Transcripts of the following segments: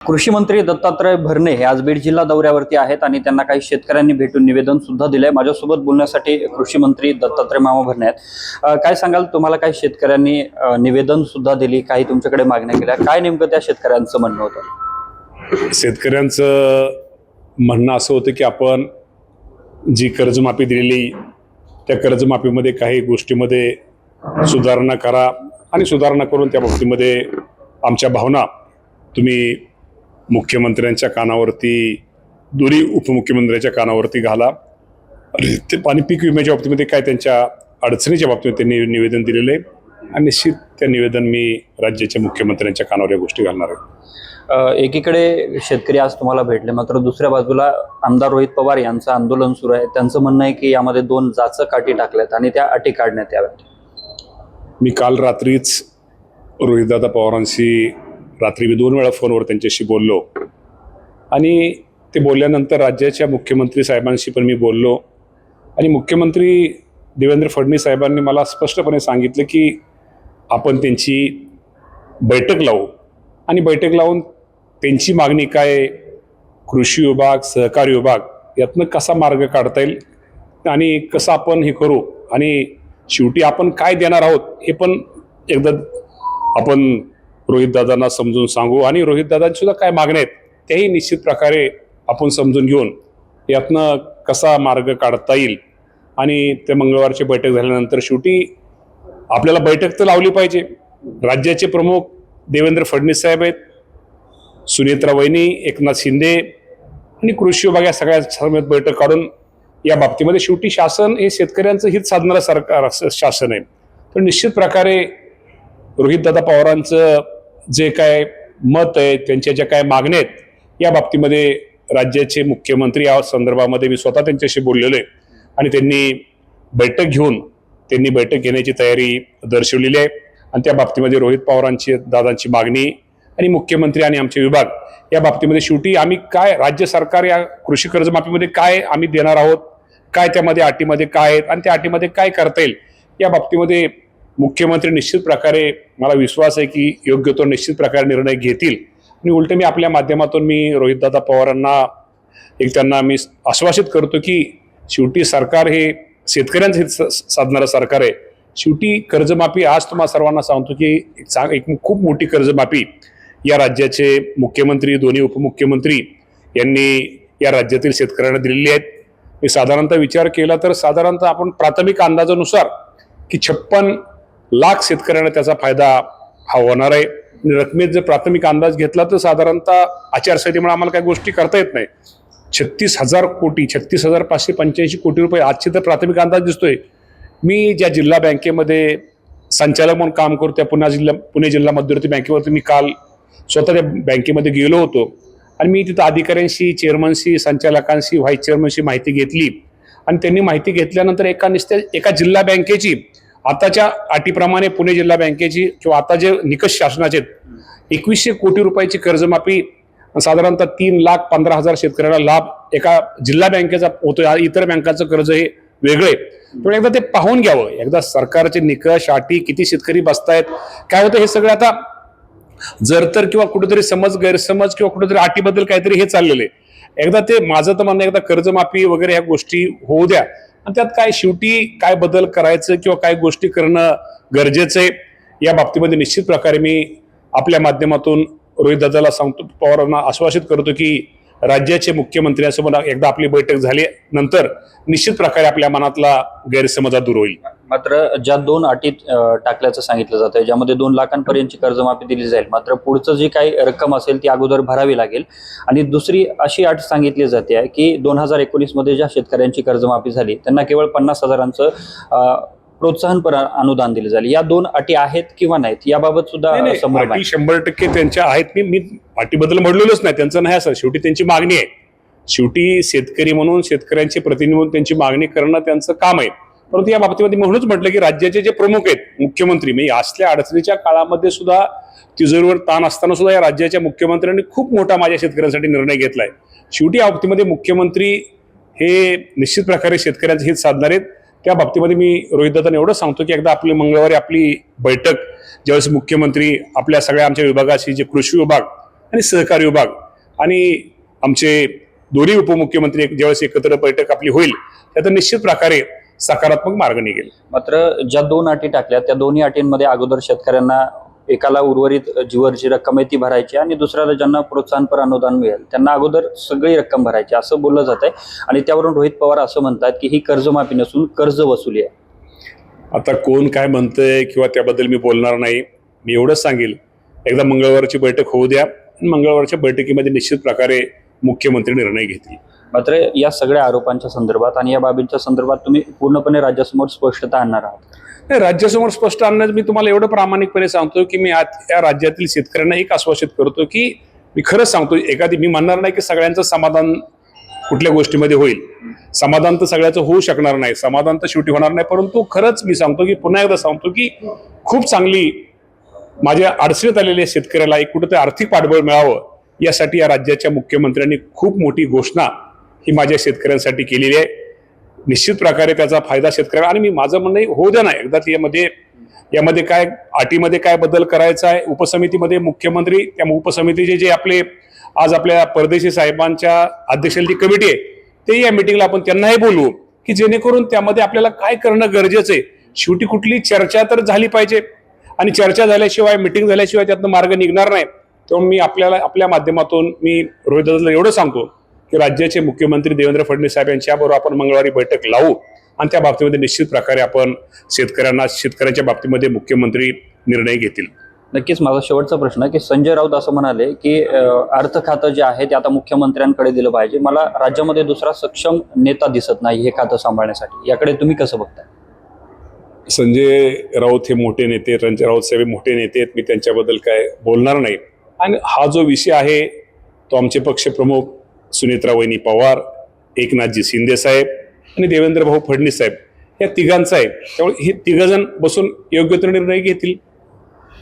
कृषी मंत्री दत्तात्रय भरणे हे आज बीड जिल्हा दौऱ्यावरती आहेत आणि त्यांना काही शेतकऱ्यांनी भेटून निवेदन सुद्धा दिलंय। माझ्यासोबत बोलण्यासाठी कृषी मंत्री दत्तात्रय मामा भरणे आहेत। काय सांगाल, तुम्हाला काही शेतकऱ्यांनी निवेदन सुद्धा दिली, काही तुमच्याकडे मागण्या केल्या, काय नेमकं त्या शेतकऱ्यांचं म्हणणं होतं? शेतकऱ्यांचं म्हणणं असं होतं की आपण जी कर्जमाफी दिलेली त्या कर्जमाफीमध्ये काही गोष्टीमध्ये सुधारणा करा आणि सुधारणा करून त्या बाबतीमध्ये आमच्या भावना तुम्ही मुख्यमंत्र्यांच्या कानावरती, दोन्ही उपमुख्यमंत्र्यांच्या कानावरती घाला। ते पाणी पीक विम्याच्या बाबतीमध्ये काय त्यांच्या अडचणीच्या बाबतीत त्यांनी निवेदन दिलेलं आहे आणि निश्चित ते निवेदन मी राज्याच्या मुख्यमंत्र्यांच्या कानावर या गोष्टी घालणार आहे। एकीकडे शेतकरी आज तुम्हाला भेटले, मात्र दुसऱ्या बाजूला आमदार रोहित पवार यांचं आंदोलन सुरू आहे। त्यांचं म्हणणं आहे की यामध्ये 2 जाचक काठी टाकल्यात आणि त्या अटी काढण्यात याव्यात। मी काल रात्रीच रोहितदादा पवारांशी रात्री मी 2 वेळा फोनवर त्यांच्याशी बोललो आणि ते बोलल्यानंतर राज्याच्या मुख्यमंत्री साहेबांशी पण मी बोललो आणि मुख्यमंत्री देवेंद्र फडणवीस साहेबांनी मला स्पष्टपणे सांगितलं की आपण त्यांची बैठक लावू आणि बैठक लावून त्यांची मागणी काय, कृषी विभाग, सहकारी विभाग यातनं कसा मार्ग काढता येईल आणि कसं आपण हे करू आणि शेवटी आपण काय देणार आहोत हे पण एकदा आपण रोहितदादांना समजून सांगू आणि रोहितदादांची सुद्धा काय मागण्या आहेत त्याही निश्चित प्रकारे आपण समजून घेऊन यातनं कसा मार्ग काढता येईल। आणि ते मंगळवारची बैठक झाल्यानंतर शेवटी आपल्याला बैठक तर लावली पाहिजे। राज्याचे प्रमुख देवेंद्र फडणवीस साहेब आहेत, सुनेत्रा वहिनी, एकनाथ शिंदे आणि कृषी विभाग या सगळ्या समेत बैठक काढून या बाबतीमध्ये शेवटी शासन हे शेतकऱ्यांचं हित साधणारं सरकार शासन आहे। तर निश्चित प्रकारे रोहितदादा पवारांचं जे काय मत आहे, त्यांच्या ज्या काय मागण्या आहेत या बाबतीमध्ये राज्याचे मुख्यमंत्री या संदर्भामध्ये मी स्वतः त्यांच्याशी बोललेलो आहे आणि त्यांनी बैठक घेण्याची तयारी दर्शवलेली आहे आणि त्या बाबतीमध्ये रोहित पवारांची दादांची मागणी आणि मुख्यमंत्री आणि आमचे विभाग या बाबतीमध्ये शेवटी आम्ही काय राज्य सरकार या कृषी कर्जमाफीमध्ये काय आम्ही देणार आहोत, काय त्यामध्ये अटीमध्ये काय आहेत आणि त्या अटीमध्ये काय करता येईल या बाबतीमध्ये मुख्यमंत्री निश्चित प्रकारे मला विश्वास आहे की योग्य तो निश्चित प्रकारे निर्णय घेतील आणि उलट मी आपल्या माध्यमातून मी रोहितदादा पवारांना त्यांना मी आश्वासित करतो की शेवटी सरकार हे शेतकऱ्यांचं हित साधणारं सरकार आहे। शेवटी कर्जमाफी आज तुम्हाला सर्वांना सांगतो की एक खूप मोठी कर्जमाफी या राज्याचे मुख्यमंत्री, दोन्ही उपमुख्यमंत्री यांनी या राज्यातील शेतकऱ्यांना दिलेली आहेत। मी साधारणतः विचार केला तर साधारणतः आपण प्राथमिक अंदाजानुसार की 56 लाख शेतकऱ्यांना त्याचा फायदा हा होणार आहे। रकमेत जर प्राथमिक अंदाज घेतला तर साधारणतः आचारसंहितेमुळे आम्हाला काही गोष्टी करता येत नाही। 36,000 कोटी, 36,585 कोटी रुपये आजची तर प्राथमिक अंदाज दिसतोय। मी ज्या जिल्हा बँकेमध्ये संचालक म्हणून काम करतो त्या पुणे जिल्हा मध्यवर्ती बँकेवरती मी काल स्वतः त्या बँकेमध्ये गेलो होतो आणि मी तिथं अधिकाऱ्यांशी, चेअरमनशी, संचालकांशी, व्हाईस चेअरमनशी माहिती घेतली आणि त्यांनी माहिती घेतल्यानंतर एका जिल्हा बँकेची आताच्या अटीप्रमाणे पुणे जिल्हा बँकेची किंवा आता जे निकष शासनाचे 2100 कोटी रुपयाची कर्जमाफी साधारणतः 3,15,000 शेतकऱ्यांना लाभ एका जिल्हा बँकेचा होतो। इतर बँकांचं कर्ज हे वेगळे, पण एकदा ते पाहून घ्यावं, एकदा सरकारचे निकष अटी किती शेतकरी बसतायत काय होतं हे सगळं आता जर तर किंवा कुठेतरी गैरसमज किंवा कुठेतरी अटीबद्दल काहीतरी हे चाललेलं आहे। एकदा ते माझं तर म्हणणं एकदा कर्जमाफी वगैरे ह्या गोष्टी होऊ द्या आणि त्यात काय शेवटी काय बदल करायचं किंवा काय गोष्टी करणं गरजेचं आहे या बाबतीमध्ये निश्चित प्रकारे मी आपल्या माध्यमातून रोहितदादाला सांगतो, पवारांना आश्वासित करतो की राज्याचे मुख्यमंत्र्यांसोबत एकदा आपली बैठक झाली नंतर निश्चित प्रकारे आपल्या मनातला गैरसमज दूर होईल। मात्र ज्या 2 अटी टाकल्याचं सांगितलं जात आहे, ज्यामध्ये 2 लाखांपर्यंतची कर्जमाफी दिली जाईल, मात्र पुढचं जी काही रक्कम असेल ती अगोदर भरावी लागेल आणि दुसरी अशी अट सांगितली जाते आहे की 2019 मध्ये ज्या शेतकऱ्यांची कर्जमाफी झाली त्यांना केवळ 50,000चं प्रोत्साहनपर अनुदान दिले जाईल। या 2 अटी आहेत किंवा नाहीत याबाबत सुद्धा 100% त्यांच्या आहेत। मी अटीबद्दल म्हणलेलोच नाही, त्यांचं नाही असं, शेवटी त्यांची मागणी आहे। शेवटी शेतकरी म्हणून, शेतकऱ्यांचे प्रतिनिधी म्हणून त्यांची मागणी करणं त्यांचं काम आहे। परंतु या बाबतीमध्ये म्हणूनच म्हटलं की राज्याचे जे प्रमुख आहेत मुख्यमंत्री, मी असल्या अडचणीच्या काळामध्ये सुद्धा तिजोरीवर ताण असताना सुद्धा या राज्याच्या मुख्यमंत्र्यांनी खूप मोठा माझ्या शेतकऱ्यांसाठी निर्णय घेतलाय। शेवटी या बाबतीमध्ये मुख्यमंत्री हे निश्चित प्रकारे शेतकऱ्यांचं हित साधणार आहेत। त्या बाबतीमध्ये मी रोहितदादांना एवढं सांगतो की एकदा आपली मंगळवारी आपली बैठक ज्यावेळेस मुख्यमंत्री आपल्या सगळ्या आमच्या विभागाशी जे कृषी विभाग आणि सहकार विभाग आणि आमचे दोन्ही उपमुख्यमंत्री ज्यावेळेस एकत्र बैठक आपली होईल त्यात निश्चित प्रकारे सकारात्मक मार्ग निघेल. मात्र ज्या दोन अटी टाकल्या त्या दोन्ही अटींमध्ये अगोदर शेतकऱ्यांना एकाला उर्वरित जीवरची रक्कम आहे ती भरायची आणि दुसऱ्याला ज्यांना प्रोत्साहनपर अनुदान मिळेल त्यांना अगोदर सगळी रक्कम भरायची असं बोललं जात आहे. आणि त्यावरून रोहित पवार असं म्हणतात की ही कर्जमाफी नसून कर्ज वसुली आहे. आता कोण काय म्हणतंय किंवा त्याबद्दल मी बोलणार नाही. मी एवढंच सांगेल, एकदा मंगळवारची बैठक होऊ द्या आणि मंगळवारच्या बैठकीमध्ये निश्चित प्रकारे मुख्यमंत्री निर्णय घेतील. मात्र या सगळ्या आरोपांच्या संदर्भात आणि या बाबींच्या संदर्भात तुम्ही पूर्णपणे राज्यासमोर स्पष्टता आणणार आहात? नाही, राज्यासमोर स्पष्ट आणण्यास मी तुम्हाला एवढं प्रामाणिकपणे सांगतो की मी आज या राज्यातील शेतकऱ्यांना एक आश्वासित करतो की मी खरंच सांगतो, मी म्हणणार नाही की सगळ्यांचं समाधान कुठल्या गोष्टीमध्ये होईल. समाधान तर सगळ्याचं होऊ शकणार नाही, समाधान तर शेवटी होणार नाही. परंतु खरंच मी सांगतो की पुन्हा एकदा सांगतो की खूप चांगली माझ्या अडचणीत आलेल्या शेतकऱ्याला एक कुठेतरी आर्थिक पाठबळ मिळावं यासाठी या राज्याच्या मुख्यमंत्र्यांनी खूप मोठी घोषणा ही माझ्या शेतकऱ्यांसाठी केलेली आहे. निश्चित प्रकारे त्याचा फायदा शेतकऱ्याला, आणि मी माझं म्हणणं होऊ द्या ना एकदा यामध्ये काय अटीमध्ये काय बदल करायचा आहे. उपसमितीमध्ये मुख्यमंत्री त्या उपसमितीचे जे आज आपल्या परदेशी साहेबांच्या अध्यक्षतेची कमिटी आहे ते या मिटिंगला आपण त्यांनाही बोलवू की जेणेकरून त्यामध्ये आपल्याला काय करणं गरजेचं आहे. शेवटी कुठली चर्चा तर झाली पाहिजे आणि चर्चा झाल्याशिवाय मिटिंग झाल्याशिवाय त्यातनं मार्ग निघणार नाही. तेव्हा मी आपल्या माध्यमातून मी रोहित दादाला एवढं सांगतो की राज्याचे मुख्यमंत्री देवेंद्र फडणवीस साहेब यांच्याबरोबर आपण मंगळवारी बैठक लावू आणि त्या बाबतीमध्ये निश्चित प्रकारे आपण शेतकऱ्यांच्या बाबतीमध्ये मुख्यमंत्री निर्णय घेतील. नक्कीच. माझा शेवटचा प्रश्न आहे की संजय राऊत असं म्हणाले की अर्थ खातं जे आहे ते आता मुख्यमंत्र्यांकडे दिलं पाहिजे. मला राज्यामध्ये दुसरा सक्षम नेता दिसत नाही हे खातं सांभाळण्यासाठी. याकडे तुम्ही कसं बघताय? संजय राऊत हे मोठे नेते, संजय राऊत साहेब मोठे नेते आहेत, मी त्यांच्याबद्दल काय बोलणार नाही. आणि हा जो विषय आहे तो आमचे पक्षप्रमुख सुनेत्रा वहिनी पवार, एकनाथजी शिंदे साहेब आणि देवेंद्र भाऊ फडणवीस साहेब या तिघांचा आहे. त्यामुळे हे तिघजण बसून योग्य तो निर्णय घेतील.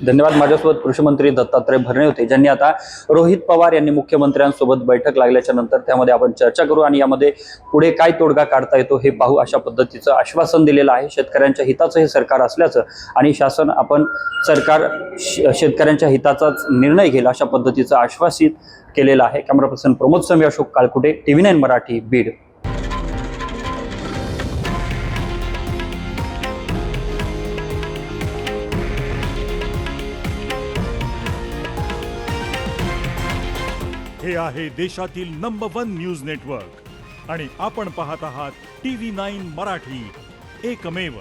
धन्यवाद. माझ्यासोबत कृषी मंत्री दत्तात्रय भरणे होते, ज्यांनी आता रोहित पवार यांनी मुख्यमंत्र्यांसोबत बैठक लागल्याच्या नंतर त्यामध्ये आपण चर्चा करू आणि यामध्ये पुढे काय तोडगा काढता येतो हे पाहू अशा पद्धतीचं आश्वासन दिलेलं आहे. शेतकऱ्यांच्या हिताचं हे सरकार असल्याचं आणि शासन सरकार शेतकऱ्यांच्या हिताचाच निर्णय घेईल अशा पद्धतीचं आश्वासित केलेलं आहे. कॅमेरा पर्सन प्रमोद समी, अशोक काळकुटे, TV9 मराठी, बीड. हे आहे देशातील नंबर 1 न्यूज नेटवर्क आणि आपण पाहत आहात TV9 मराठी, एकमेव.